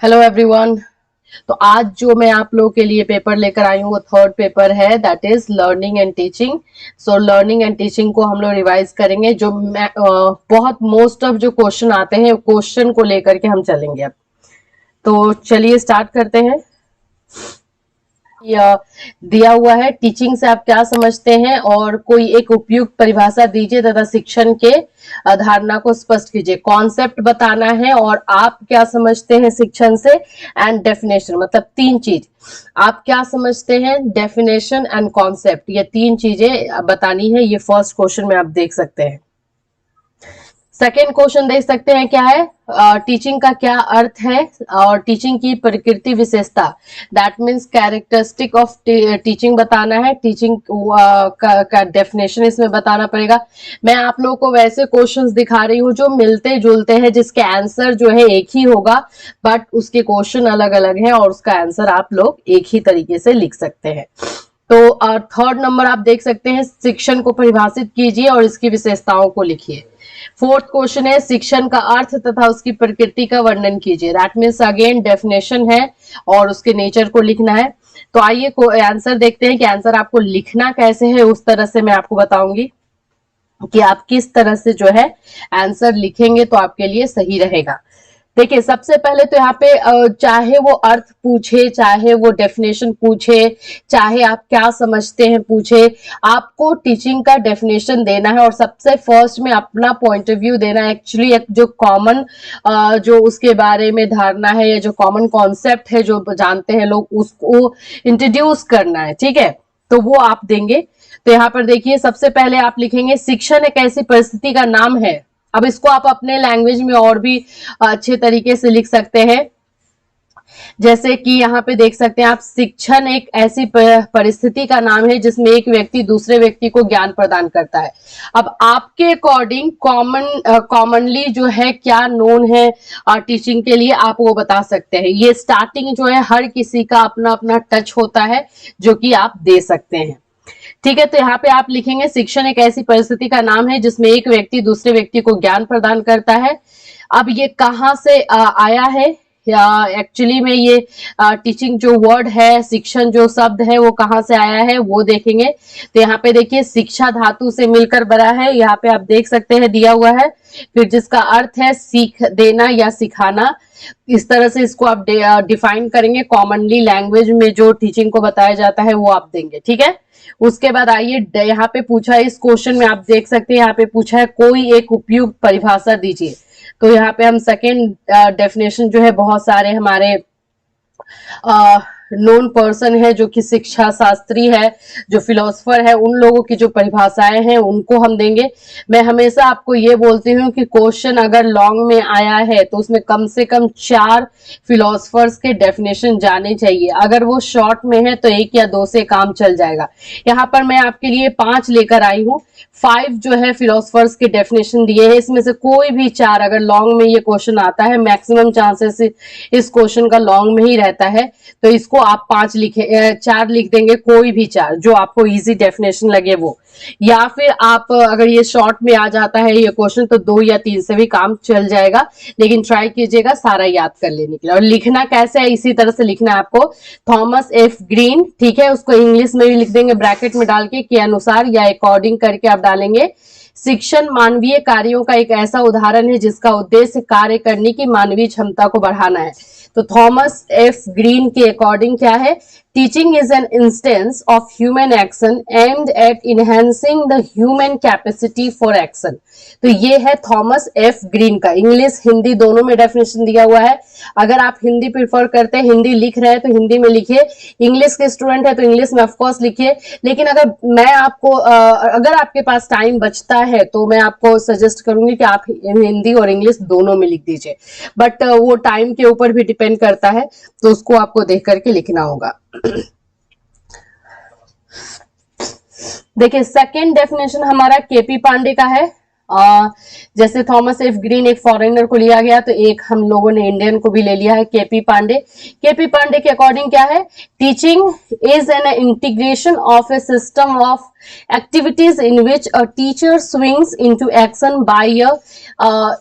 Hello everyone. तो आज जो मैं आप लोगों के लिए पेपर लेकर आई हूँ वो थर्ड पेपर है, that is learning and teaching. So learning and teaching को हम लोग रिवाइज करेंगे। जो बहुत मोस्ट ऑफ जो क्वेश्चन आते हैं क्वेश्चन को लेकर के हम चलेंगे अब। तो चलिए स्टार्ट करते हैं। दिया हुआ है टीचिंग से आप क्या समझते हैं और कोई एक उपयुक्त परिभाषा दीजिए तथा शिक्षण के धारणा को स्पष्ट कीजिए। कॉन्सेप्ट बताना है और आप क्या समझते हैं शिक्षण से, एंड डेफिनेशन, मतलब तीन चीज आप क्या समझते हैं, डेफिनेशन एंड कॉन्सेप्ट, ये तीन चीजें बतानी है। ये फर्स्ट क्वेश्चन में आप देख सकते हैं। सेकेंड क्वेश्चन देख सकते हैं क्या है, टीचिंग का क्या अर्थ है और टीचिंग की प्रकृति विशेषता, that means characteristic of teaching बताना है। टीचिंग का डेफिनेशन इसमें बताना पड़ेगा। मैं आप लोगों को वैसे क्वेश्चंस दिखा रही हूँ जो मिलते जुलते हैं, जिसके आंसर जो है एक ही होगा बट उसके क्वेश्चन अलग अलग है और उसका आंसर आप लोग एक ही तरीके से लिख सकते हैं। तो थर्ड नंबर आप देख सकते हैं, शिक्षण को परिभाषित कीजिए और इसकी विशेषताओं को लिखिए। फोर्थ क्वेश्चन है, शिक्षण का अर्थ तथा उसकी प्रकृति का वर्णन कीजिए। दैट मीन्स अगेन डेफिनेशन है और उसके नेचर को लिखना है। तो आइए आंसर देखते हैं कि आंसर आपको लिखना कैसे है। उस तरह से मैं आपको बताऊंगी कि आप किस तरह से जो है आंसर लिखेंगे तो आपके लिए सही रहेगा। देखिए सबसे पहले तो यहाँ पे चाहे वो अर्थ पूछे, चाहे वो डेफिनेशन पूछे, चाहे आप क्या समझते हैं पूछे, आपको टीचिंग का डेफिनेशन देना है और सबसे फर्स्ट में अपना पॉइंट ऑफ व्यू देना है। एक्चुअली एक जो कॉमन जो उसके बारे में धारणा है या जो कॉमन कॉन्सेप्ट है जो जानते हैं लोग, उसको इंट्रोड्यूस करना है, ठीक है। तो वो आप देंगे। तो यहाँ पर देखिए सबसे पहले आप लिखेंगे, शिक्षण एक ऐसी परिस्थिति का नाम है। अब इसको आप अपने लैंग्वेज में और भी अच्छे तरीके से लिख सकते हैं, जैसे कि यहाँ पे देख सकते हैं आप, शिक्षण एक ऐसी परिस्थिति का नाम है जिसमें एक व्यक्ति दूसरे व्यक्ति को ज्ञान प्रदान करता है। अब आपके अकॉर्डिंग कॉमनली जो है क्या नोन है टीचिंग के लिए, आप वो बता सकते हैं। ये स्टार्टिंग जो है हर किसी का अपना अपना टच होता है जो कि आप दे सकते हैं, ठीक है। तो यहाँ पे आप लिखेंगे, शिक्षण एक ऐसी परिस्थिति का नाम है जिसमें एक व्यक्ति दूसरे व्यक्ति को ज्ञान प्रदान करता है। अब ये कहाँ से आया है, एक्चुअली में ये टीचिंग जो वर्ड है, शिक्षण जो शब्द है वो कहाँ से आया है वो देखेंगे। तो यहाँ पे देखिए शिक्षा धातु से मिलकर बना है, यहाँ पे आप देख सकते हैं दिया हुआ है। फिर जिसका अर्थ है सीख देना या सिखाना, इस तरह से इसको आप डिफाइन करेंगे। कॉमनली लैंग्वेज में जो टीचिंग को बताया जाता है वो आप देंगे, ठीक है। उसके बाद आइए, यहाँ पे पूछा है इस क्वेश्चन में, आप देख सकते हैं यहाँ पे पूछा है कोई एक उपयुक्त परिभाषा दीजिए। तो यहाँ पे हम सेकेंड डेफिनेशन जो है, बहुत सारे हमारे नोन पर्सन है जो कि शिक्षा शास्त्री है, जो फिलोसफर है, उन लोगों की जो परिभाषाएं हैं उनको हम देंगे। मैं हमेशा आपको ये बोलती हूँ कि क्वेश्चन अगर लॉन्ग में आया है तो उसमें कम से कम 4 फिलोसफर्स के डेफिनेशन जाने चाहिए। अगर वो शॉर्ट में है तो 1 या 2 से काम चल जाएगा। यहाँ पर मैं आपके लिए 5 लेकर आई हूँ। 5 जो है फिलोसफर्स के डेफिनेशन दिए हैं, इसमें से कोई भी 4 अगर लॉन्ग में ये क्वेश्चन आता है, मैक्सिमम चांसेस इस क्वेश्चन का लॉन्ग में ही रहता है, तो इसको आप 4 लिख देंगे, कोई भी 4 जो आपको इजी डेफिनेशन लगे वो। या फिर आप अगर ये शॉर्ट में आ जाता है ये क्वेश्चन तो 2 या 3 से भी काम चल जाएगा, लेकिन ट्राई कीजिएगा सारा याद कर लेने के लिए। और लिखना कैसे है, इसी तरह से लिखना है आपको। थॉमस एफ ग्रीन, ठीक है, उसको इंग्लिश में भी लिख देंगे ब्रैकेट में डाल के अनुसार या अकॉर्डिंग करके आप डालेंगे। शिक्षण मानवीय कार्यों का एक ऐसा उदाहरण है जिसका उद्देश्य कार्य करने की मानवीय क्षमता को बढ़ाना है। तो थॉमस एफ ग्रीन के अकॉर्डिंग क्या है, teaching is an instance of human action aimed at enhancing the human capacity for action. तो ये है थॉमस एफ ग्रीन का, इंग्लिश हिंदी दोनों में डेफिनेशन दिया हुआ है। अगर आप हिंदी प्रिफर करते हैं, हिंदी लिख रहे हैं तो हिंदी में लिखिए, इंग्लिश के स्टूडेंट है तो इंग्लिश में ऑफकोर्स लिखिए। लेकिन अगर मैं आपको अगर आपके पास टाइम बचता है तो मैं आपको सजेस्ट करूंगी कि आप हिंदी और इंग्लिश दोनों में लिख दीजिए, बट वो टाइम के ऊपर भी डिपेंड करता है, तो उसको आपको देख करके लिखना होगा। देखिए सेकेंड डेफिनेशन हमारा केपी पांडे का है। जैसे थॉमस एफ ग्रीन एक फॉरेनर को लिया गया, तो एक हम लोगों ने इंडियन को भी ले लिया है, केपी पांडे। केपी पांडे के अकॉर्डिंग क्या है, teaching is N integration of A system of activities in which a teacher swings into action by a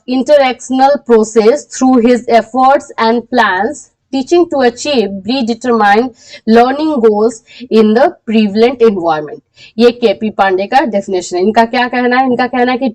interactional process through his efforts and plans teaching to achieve predetermined learning goals in the prevalent environment. ये KP Pandey का definition है। इनका क्या कहना है? इनका कहना है कि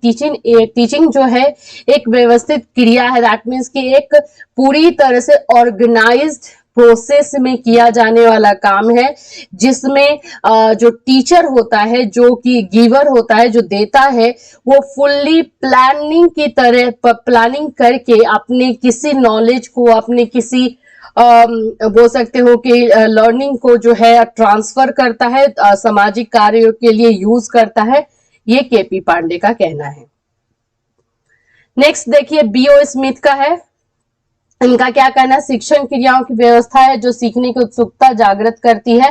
टीचिंग जो है एक व्यवस्थित क्रिया है, दैट मीन्स कि एक पूरी तरह से ऑर्गेनाइज्ड प्रोसेस में किया जाने वाला काम है, जिसमें जो टीचर होता है, जो कि गिवर होता है, जो देता है, वो फुल्ली प्लानिंग की तरह प्लानिंग करके अपने किसी नॉलेज को, अपने किसी बोल सकते हो कि लर्निंग को जो है ट्रांसफर करता है, सामाजिक कार्यों के लिए यूज करता है। ये केपी पांडे का कहना है। नेक्स्ट देखिए बीओ स्मिथ का है। इनका क्या कहना है? शिक्षण क्रियाओं की व्यवस्था है जो सीखने की उत्सुकता जागृत करती है।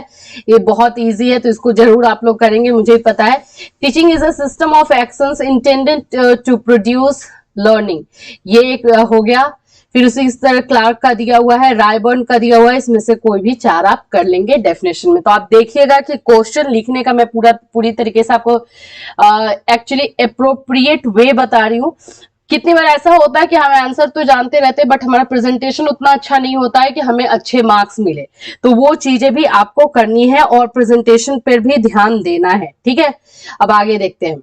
ये बहुत इजी है, तो इसको जरूर आप लोग करेंगे, मुझे पता है। Teaching is a system of actions intended to produce learning. ये एक हो गया। फिर उसी तरह क्लार्क का दिया हुआ है, रायबर्न का दिया हुआ है। इसमें से कोई भी चार आप कर लेंगे डेफिनेशन में। तो आप देखिएगा कि क्वेश्चन लिखने का मैं पूरी तरीके से आपको एक्चुअली अप्रोप्रिएट वे बता रही हूँ। कितनी बार ऐसा होता है कि हमें आंसर तो जानते रहते हैं, बट हमारा प्रेजेंटेशन उतना अच्छा नहीं होता है कि हमें अच्छे मार्क्स मिले। तो वो चीजें भी आपको करनी है और प्रेजेंटेशन पर भी ध्यान देना है, ठीक है। अब आगे देखते हैं।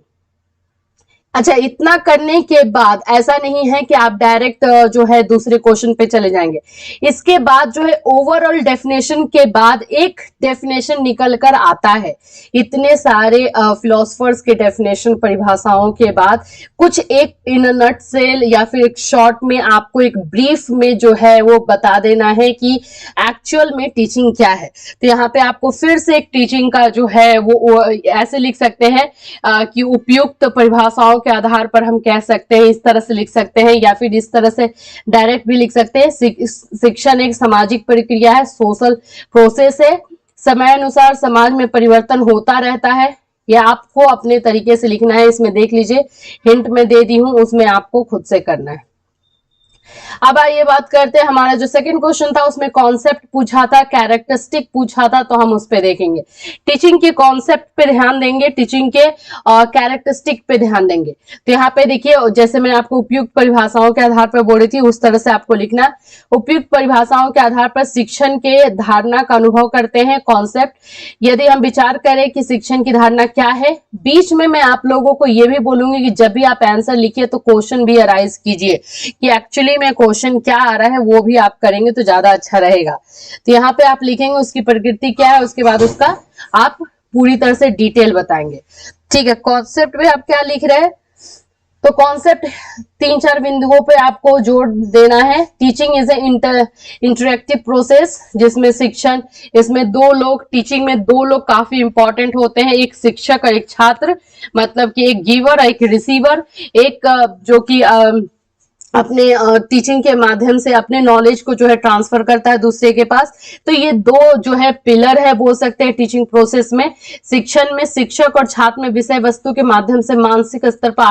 अच्छा, इतना करने के बाद ऐसा नहीं है कि आप डायरेक्ट जो है दूसरे क्वेश्चन पे चले जाएंगे। इसके बाद जो है ओवरऑल डेफिनेशन के बाद एक डेफिनेशन निकल कर आता है। इतने सारे फिलोसफर्स के डेफिनेशन, परिभाषाओं के बाद कुछ एक इन नट सेल या फिर एक शॉर्ट में आपको एक ब्रीफ में जो है वो बता देना है कि एक्चुअल में टीचिंग क्या है। तो यहाँ पे आपको फिर से एक टीचिंग का जो है वो ऐसे लिख सकते हैं कि उपयुक्त परिभाषाओं के आधार पर हम कह सकते हैं, इस तरह से लिख सकते हैं, या फिर इस तरह से डायरेक्ट भी लिख सकते हैं। शिक्षण एक सामाजिक प्रक्रिया है, सोशल प्रोसेस है, समय अनुसार समाज में परिवर्तन होता रहता है। ये आपको अपने तरीके से लिखना है। इसमें देख लीजिए, हिंट में दे दी हूं, उसमें आपको खुद से करना है। अब आइए बात करते हैं, हमारा जो सेकंड क्वेश्चन था उसमें कॉन्सेप्ट पूछा था, कैरेक्टरिस्टिक पूछा था, तो हम उस पे देखेंगे। टीचिंग के कॉन्सेप्ट पे ध्यान देंगे, टीचिंग के कैरेक्टरिस्टिक पे ध्यान देंगे। तो यहाँ पे देखिए, जैसे मैंने आपको उपयुक्त परिभाषाओं के आधार पर बोली थी, उस तरह से आपको लिखना। उपयुक्त परिभाषाओं के आधार पर शिक्षण के धारणा का अनुभव करते हैं, कॉन्सेप्ट। यदि हम विचार करें कि शिक्षण की धारणा क्या है, बीच में मैं आप लोगों को ये भी बोलूंगी कि जब भी आप आंसर लिखिए तो क्वेश्चन भी अराइज कीजिए कि एक्चुअली में क्वेश्चन क्या आ रहा है, वो भी आप करेंगे तो ज्यादा अच्छा रहेगा। तो यहाँ पे आप लिखेंगे उसकी प्रकृति क्या है, उसके बाद उसका आप पूरी तरह से डिटेल बताएंगे, ठीक है। कॉन्सेप्ट में आप क्या लिख रहे हैं, तो कॉन्सेप्ट 3-4 बिंदुओं पे आपको जोड़ देना है। Teaching is a interactive process, जिसमें शिक्षण, इसमें दो लोग, टीचिंग में दो लोग काफी इंपॉर्टेंट होते हैं, एक शिक्षक और एक छात्र, मतलब कि एक गिवर और एक रिसीवर, एक जो कि अपने टीचिंग के माध्यम से अपने नॉलेज को जो है ट्रांसफर करता है दूसरे के पास। तो ये दो जो है पिलर है, बोल सकते हैं टीचिंग प्रोसेस में। शिक्षण में शिक्षक और छात्र में विषय वस्तु के माध्यम से मानसिक स्तर पर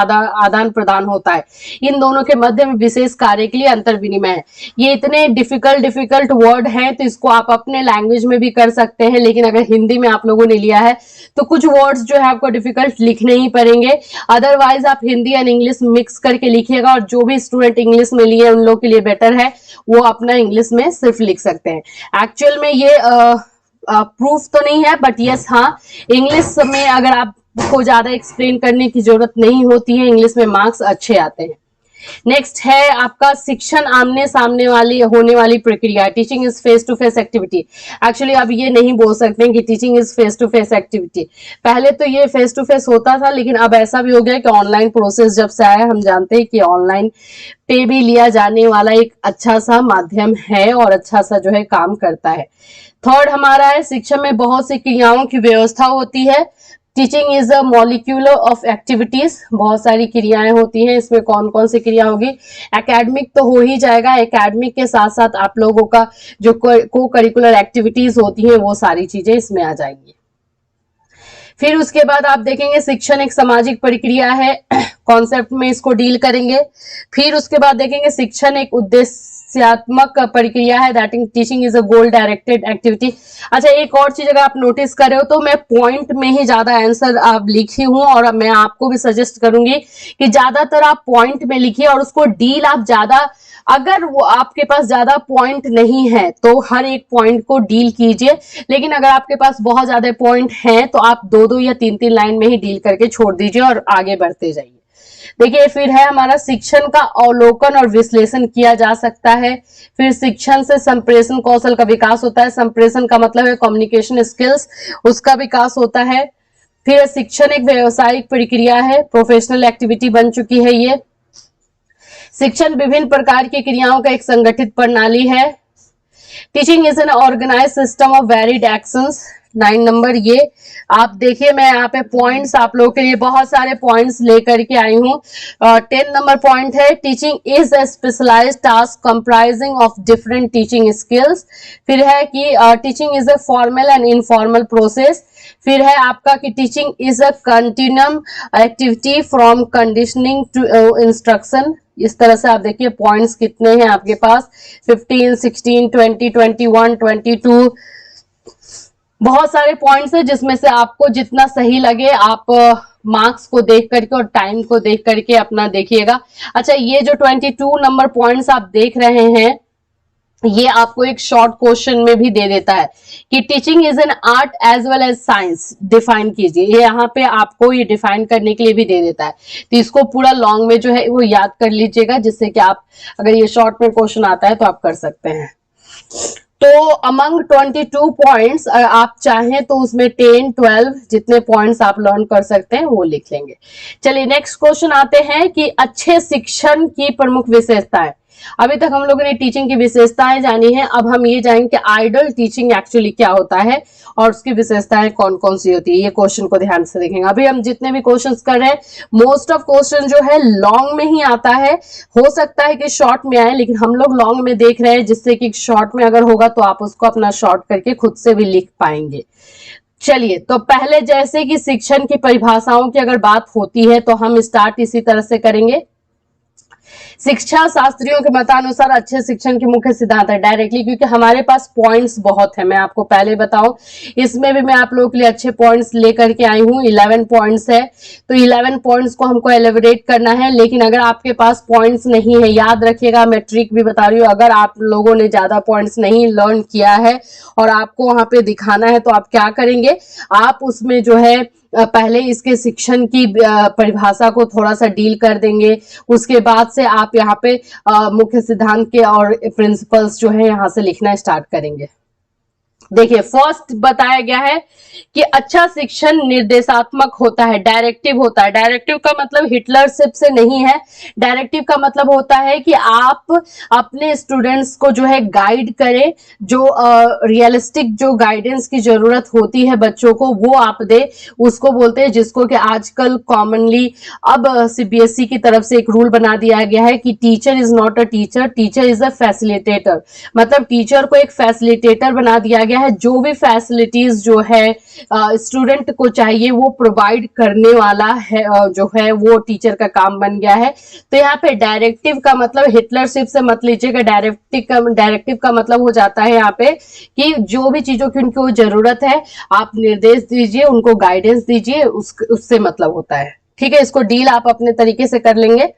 आदान प्रदान होता है। इन दोनों के मध्य में विशेष कार्य के लिए अंतर विनिमय है। ये इतने डिफिकल्ट वर्ड हैं, तो इसको आप अपने लैंग्वेज में भी कर सकते हैं, लेकिन अगर हिंदी में आप लोगों ने लिया है तो कुछ वर्ड्स जो है आपको डिफिकल्ट लिखने ही पड़ेंगे। अदरवाइज आप हिंदी एंड इंग्लिश मिक्स करके लिखिएगा, और जो भी स्टूडेंट इंग्लिश में लिए उन लोग के लिए बेटर है, वो अपना इंग्लिश में सिर्फ लिख सकते हैं। एक्चुअल में ये प्रूफ तो नहीं है, बट यस हाँ, इंग्लिश में अगर आपको ज्यादा एक्सप्लेन करने की जरूरत नहीं होती है, इंग्लिश में मार्क्स अच्छे आते हैं। नेक्स्ट है आपका शिक्षण आमने सामने वाली होने वाली प्रक्रिया। Teaching is face to face activity. Actually अब ये नहीं बोल सकते कि teaching is face to face activity. पहले तो ये फेस टू फेस होता था, लेकिन अब ऐसा भी हो गया कि ऑनलाइन प्रोसेस जब से आया, हम जानते हैं कि ऑनलाइन पे भी लिया जाने वाला एक अच्छा सा माध्यम है और अच्छा सा जो है काम करता है। थर्ड हमारा है, शिक्षण में बहुत सी क्रियाओं की व्यवस्था होती है। Teaching is a molecule of activities. बहुत सारी क्रियाएं होती हैं, इसमें कौन कौन सी क्रिया होगी? एकेडमिक तो हो ही जाएगा, एकेडमिक के साथ साथ आप लोगों का जो को करिकुलर एक्टिविटीज होती हैं वो सारी चीजें इसमें आ जाएंगी। फिर उसके बाद आप देखेंगे शिक्षण एक सामाजिक प्रक्रिया है, कॉन्सेप्ट में इसको डील करेंगे। फिर उसके बाद देखेंगे शिक्षण एक उद्देश्यात्मक प्रक्रिया है, that is teaching is a goal directed activity. अच्छा, एक और चीज अगर आप नोटिस कर रहे हो तो मैं पॉइंट में ही ज्यादा आंसर आप लिखी हूं, और मैं आपको भी सजेस्ट करूंगी कि ज्यादातर आप पॉइंट में लिखिए और उसको डील आप ज्यादा अगर वो आपके पास ज्यादा पॉइंट नहीं है तो हर एक पॉइंट को डील कीजिए, लेकिन अगर आपके पास बहुत ज्यादा पॉइंट हैं तो आप 2-2 या 3-3 लाइन में ही डील करके छोड़ दीजिए और आगे बढ़ते जाइए। देखिए फिर है हमारा शिक्षण का अवलोकन और विश्लेषण किया जा सकता है। फिर शिक्षण से संप्रेषण कौशल का विकास होता है। संप्रेषण का मतलब है कम्युनिकेशन स्किल्स, उसका विकास होता है। फिर शिक्षण एक व्यावसायिक प्रक्रिया है, प्रोफेशनल एक्टिविटी बन चुकी है ये। शिक्षण विभिन्न प्रकार की क्रियाओं का एक संगठित प्रणाली है। Teaching is an organize system of varied actions. 9 number ये आप देखिए, मैं यहाँ पे पॉइंट्स आप लोगों के लिए बहुत सारे पॉइंट्स लेकर के आई हूँ। 10 नंबर पॉइंट है teaching is a specialized task comprising of different teaching skills. फिर है कि teaching is a formal and informal process. फिर है आपका कि teaching is a continuum activity from conditioning to instruction. इस तरह से आप देखिए पॉइंट्स कितने हैं आपके पास, 15, 16, 20, 21, 22, बहुत सारे पॉइंट्स हैं जिसमें से आपको जितना सही लगे आप मार्क्स को देख करके और टाइम को देख करके अपना देखिएगा। अच्छा, ये जो 22 नंबर पॉइंट्स आप देख रहे हैं ये आपको एक शॉर्ट क्वेश्चन में भी दे देता है कि teaching is an art as well as science, define कीजिए। ये यहाँ पे आपको ये डिफाइन करने के लिए भी दे देता है, तो इसको पूरा लॉन्ग में जो है वो याद कर लीजिएगा, जिससे कि आप अगर ये शॉर्ट में क्वेश्चन आता है तो आप कर सकते हैं। तो अमंग 22 पॉइंट्स आप चाहें तो उसमें 10, 12 जितने पॉइंट्स आप लर्न कर सकते हैं वो लिख लेंगे। चलिए नेक्स्ट क्वेश्चन आते हैं कि अच्छे शिक्षण की प्रमुख विशेषताएं। अभी तक हम लोगों ने टीचिंग की विशेषताएं जानी है, अब हम ये जानेंगे कि आइडल टीचिंग एक्चुअली क्या होता है और उसकी विशेषताएं कौन कौन सी होती है। ये क्वेश्चन को ध्यान से देखेंगे। अभी हम जितने भी क्वेश्चंस कर रहे हैं मोस्ट ऑफ क्वेश्चन जो है लॉन्ग में ही आता है, हो सकता है कि शॉर्ट में आए, लेकिन हम लोग लॉन्ग में देख रहे हैं जिससे कि शॉर्ट में अगर होगा तो आप उसको अपना शॉर्ट करके खुद से भी लिख पाएंगे। चलिए, तो पहले जैसे कि शिक्षण की परिभाषाओं की अगर बात होती है तो हम स्टार्ट इसी तरह से करेंगे। शिक्षा शास्त्रियों के मतानुसार अच्छे शिक्षण के मुख्य सिद्धांत है डायरेक्टली, क्योंकि हमारे पास पॉइंट्स बहुत है, मैं आपको पहले बताऊं इसमें भी मैं आप लोगों के लिए अच्छे पॉइंट्स लेकर के आई हूं। 11 पॉइंट्स है, तो 11 पॉइंट्स को हमको एलिबरेट करना है। लेकिन अगर आपके पास पॉइंट्स नहीं है, याद रखिएगा मैं ट्रिक भी बता रही हूँ, अगर आप लोगों ने ज्यादा पॉइंट्स नहीं लर्न किया है और आपको वहां पे दिखाना है तो आप क्या करेंगे, आप उसमें जो है पहले इसके शिक्षण की परिभाषा को थोड़ा सा डील कर देंगे, उसके बाद से आप यहाँ पे मुख्य सिद्धांत के और प्रिंसिपल्स जो है यहाँ से लिखना स्टार्ट करेंगे। देखिए फर्स्ट बताया गया है कि अच्छा शिक्षण निर्देशात्मक होता है, डायरेक्टिव होता है। डायरेक्टिव का मतलब हिटलरशिप से नहीं है, डायरेक्टिव का मतलब होता है कि आप अपने स्टूडेंट्स को जो है गाइड करें, जो रियलिस्टिक जो गाइडेंस की जरूरत होती है बच्चों को वो आप दे, उसको बोलते हैं, जिसको कि आजकल कॉमनली अब सीबीएसई की तरफ से एक रूल बना दिया गया है कि teacher is not a teacher, teacher is a facilitator. मतलब टीचर को एक फैसिलिटेटर बना दिया गया है, जो भी फैसिलिटीज जो है स्टूडेंट को चाहिए वो प्रोवाइड करने वाला है, जो है वो टीचर का काम बन गया है। तो यहाँ पे डायरेक्टिव का मतलब हिटलरशिप से मत लीजिएगा, डायरेक्टिव का मतलब हो जाता है यहाँ पे कि जो भी चीजों की उनको जरूरत है आप निर्देश दीजिए, उनको गाइडेंस दीजिए, उससे मतलब होता है। ठीक है, इसको डील आप अपने तरीके से कर लेंगे।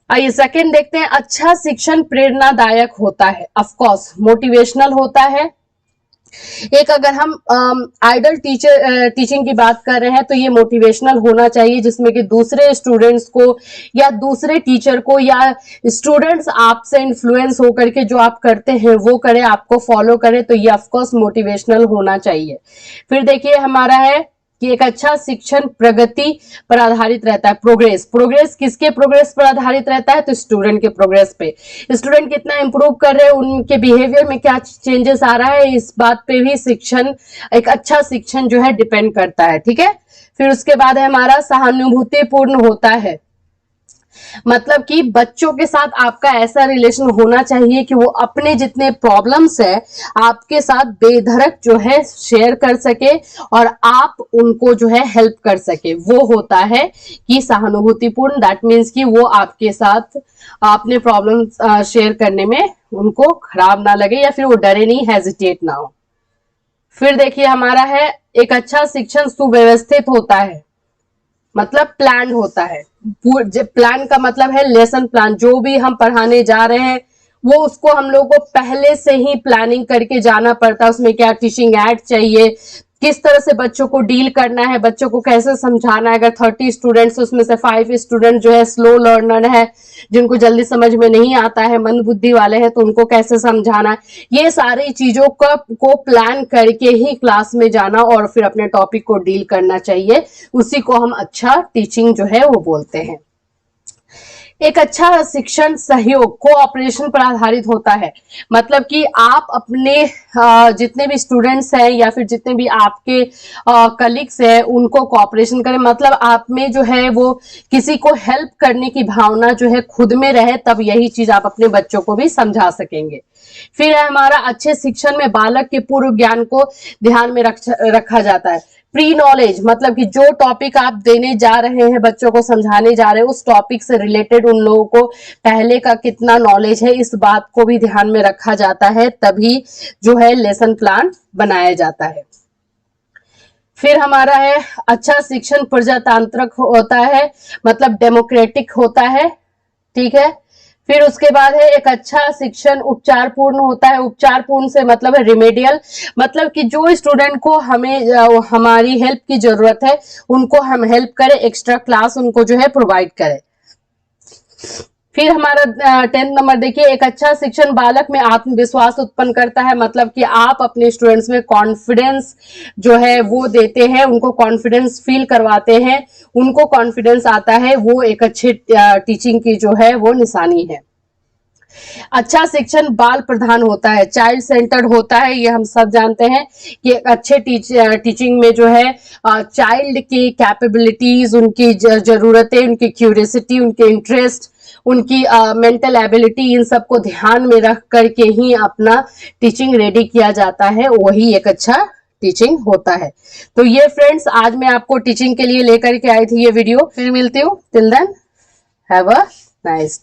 आइए सेकंड देखते हैं, अच्छा शिक्षण प्रेरणादायक होता है, ऑफ कोर्स मोटिवेशनल होता है। एक अगर हम आइडल टीचिंग की बात कर रहे हैं तो ये मोटिवेशनल होना चाहिए, जिसमें कि दूसरे स्टूडेंट्स को या दूसरे टीचर को या स्टूडेंट्स आपसे इन्फ्लुएंस होकर के जो आप करते हैं वो करें, आपको फॉलो करें, तो ये ऑफकोर्स मोटिवेशनल होना चाहिए। फिर देखिए हमारा है कि एक अच्छा शिक्षण प्रगति पर आधारित रहता है, प्रोग्रेस किसके प्रोग्रेस पर आधारित रहता है, तो स्टूडेंट के प्रोग्रेस पे। स्टूडेंट कितना इंप्रूव कर रहे हैं, उनके बिहेवियर में क्या चेंजेस आ रहा है, इस बात पे भी शिक्षण, एक अच्छा शिक्षण जो है डिपेंड करता है। ठीक है, फिर उसके बाद है हमारा सहानुभूतिपूर्ण होता है, मतलब कि बच्चों के साथ आपका ऐसा रिलेशन होना चाहिए कि वो अपने जितने प्रॉब्लम्स है आपके साथ बेधड़क जो है शेयर कर सके और आप उनको जो है हेल्प कर सके, वो होता है कि सहानुभूतिपूर्ण। दैट मीन्स कि वो आपके साथ अपने प्रॉब्लम शेयर करने में उनको खराब ना लगे या फिर वो डरे नहीं, हेजिटेट ना हो। फिर देखिए हमारा है एक अच्छा शिक्षण सुव्यवस्थित होता है, मतलब प्लान होता है। प्लान का मतलब है लेसन प्लान, जो भी हम पढ़ाने जा रहे हैं वो उसको हम लोग को पहले से ही प्लानिंग करके जाना पड़ता है। उसमें क्या टीचिंग एड चाहिए, किस तरह से बच्चों को डील करना है, बच्चों को कैसे समझाना है। अगर 30 स्टूडेंट्स उसमें से 5 स्टूडेंट जो है स्लो लर्नर है, जिनको जल्दी समझ में नहीं आता है, मंद बुद्धि वाले हैं, तो उनको कैसे समझाना है, ये सारी चीजों को प्लान करके ही क्लास में जाना और फिर अपने टॉपिक को डील करना चाहिए। उसी को हम अच्छा टीचिंग जो है वो बोलते हैं। एक अच्छा शिक्षण सहयोग कोऑपरेशन पर आधारित होता है। मतलब कि आप अपने जितने भी स्टूडेंट्स हैं या फिर जितने भी आपके कलीग्स हैं उनको कोऑपरेशन करें। मतलब आप में जो है वो किसी को हेल्प करने की भावना जो है खुद में रहे, तब यही चीज आप अपने बच्चों को भी समझा सकेंगे। फिर है हमारा अच्छे शिक्षण में बालक के पूर्व ज्ञान को ध्यान में रखा जाता है। प्री नॉलेज मतलब कि जो टॉपिक आप देने जा रहे हैं, बच्चों को समझाने जा रहे हैं, उस टॉपिक से रिलेटेड उन लोगों को पहले का कितना नॉलेज है, इस बात को भी ध्यान में रखा जाता है, तभी जो है लेसन प्लान बनाया जाता है। फिर हमारा है अच्छा शिक्षण प्रजातांत्रिक होता है, मतलब डेमोक्रेटिक होता है, ठीक है। फिर उसके बाद है एक अच्छा शिक्षण उपचार पूर्ण होता है। उपचार पूर्ण से मतलब है रिमेडियल, मतलब कि जो स्टूडेंट को हमें हमारी हेल्प की जरूरत है उनको हम हेल्प करें, एक्स्ट्रा क्लास उनको जो है प्रोवाइड करें। फिर हमारा 10th नंबर देखिए, एक अच्छा शिक्षण बालक में आत्मविश्वास उत्पन्न करता है। मतलब कि आप अपने स्टूडेंट्स में कॉन्फिडेंस जो है वो देते हैं, उनको कॉन्फिडेंस फील करवाते हैं, उनको कॉन्फिडेंस आता है, वो एक अच्छे टीचिंग की जो है वो निशानी है। अच्छा शिक्षण बाल प्रधान होता है, चाइल्ड सेंटर्ड होता है। ये हम सब जानते हैं कि अच्छे टीचिंग में जो है चाइल्ड की कैपेबिलिटीज, उनकी जरूरतें, उनकी क्यूरियोसिटी, उनके इंटरेस्ट, उनकी मेंटल एबिलिटी, इन सबको ध्यान में रख करके ही अपना टीचिंग रेडी किया जाता है, वही एक अच्छा टीचिंग होता है। तो ये फ्रेंड्स आज मैं आपको टीचिंग के लिए लेकर के आई थी ये वीडियो। फिर मिलती हूँ, till then have a nice day.